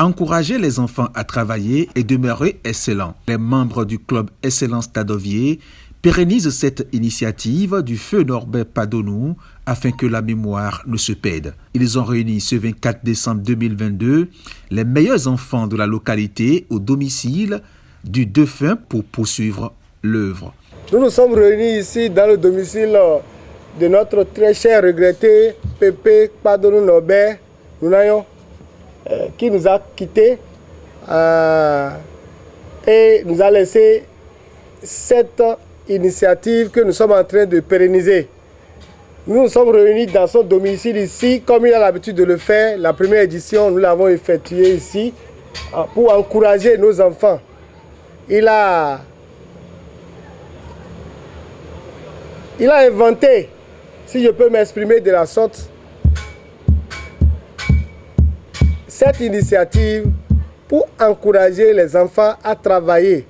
Encourager les enfants à travailler et demeurer excellents. Les membres du club Excellence Tadovier pérennisent cette initiative du feu Norbert Padonou afin que la mémoire ne se perde. Ils ont réuni ce 24 décembre 2022 les meilleurs enfants de la localité au domicile du défunt pour poursuivre l'œuvre. Nous nous sommes réunis ici dans le domicile de notre très cher regretté Pépé Padonou Norbert Nounayon, qui nous a quittés et nous a laissé cette initiative que nous sommes en train de pérenniser. Nous nous sommes réunis dans son domicile ici, comme il a l'habitude de le faire. La première édition, nous l'avons effectuée ici pour encourager nos enfants. Il a inventé, si je peux m'exprimer de la sorte, cette initiative pour encourager les enfants à travailler.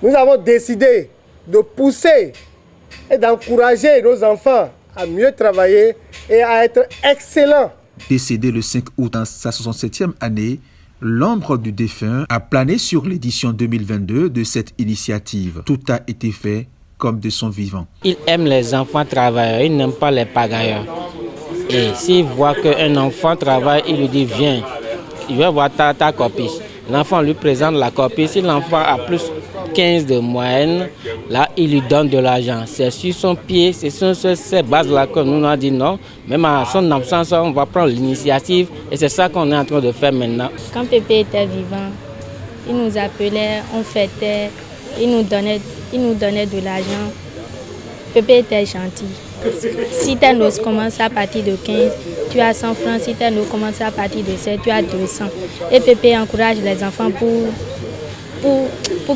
Nous avons décidé de pousser et d'encourager nos enfants à mieux travailler et à être excellents. Décédé le 5 août dans sa 67e année, l'ombre du défunt a plané sur l'édition 2022 de cette initiative. Tout a été fait comme de son vivant. Il aime les enfants travailleurs, il n'aime pas les pagailleurs. Et s'il voit qu'un enfant travaille, il lui dit viens, il va voir ta copie. L'enfant lui présente la copie. Si l'enfant a plus 15 de moyenne, là, il lui donne de l'argent. C'est sur son pied, c'est sur ces bases-là que nous avons dit non. Même à son absence, on va prendre l'initiative et c'est ça qu'on est en train de faire maintenant. Quand Pépé était vivant, il nous appelait, on fêtait, il nous donnait de l'argent. Pépé était gentil. Si tes notes commencent à partir de 15, tu as 100 francs. Si tes notes commencent à partir de 7, tu as 200. Et Pépé encourage les enfants pour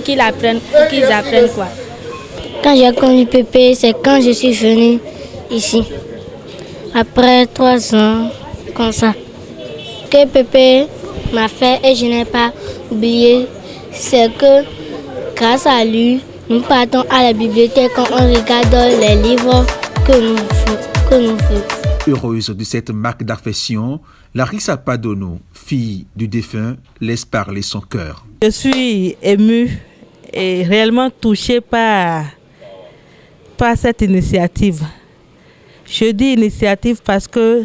qu'ils apprennent quoi. Quand j'ai connu Pépé, c'est quand je suis venue ici. Après 3 ans, comme ça. Que Pépé m'a fait et je n'ai pas oublié, c'est que grâce à lui, nous partons à la bibliothèque quand on regarde les livres que nous faisons. Heureuse de cette marque d'affection, Larissa Padonou, fille du défunt, laisse parler son cœur. Je suis émue et réellement touchée par cette initiative. Je dis initiative parce que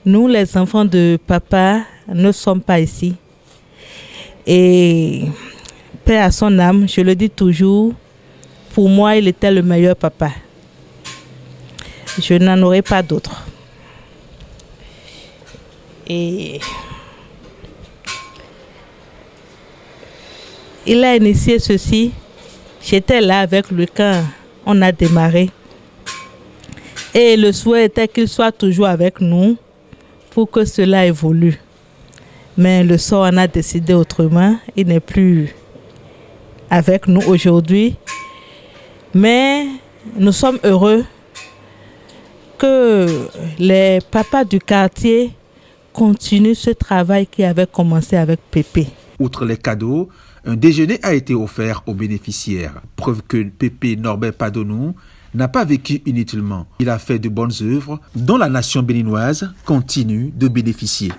nous, les enfants de papa, ne sommes pas ici. Et paix à son âme, je le dis toujours, pour moi, il était le meilleur papa. Je n'en aurai pas d'autre. Et il a initié ceci. J'étais là avec lui quand on a démarré. Et le souhait était qu'il soit toujours avec nous pour que cela évolue. Mais le sort en a décidé autrement. Il n'est plus avec nous aujourd'hui. Mais nous sommes heureux que les papas du quartier continuent ce travail qui avait commencé avec Pépé. Outre les cadeaux, un déjeuner a été offert aux bénéficiaires. Preuve que Pépé Norbert Padonou n'a pas vécu inutilement. Il a fait de bonnes œuvres dont la nation béninoise continue de bénéficier.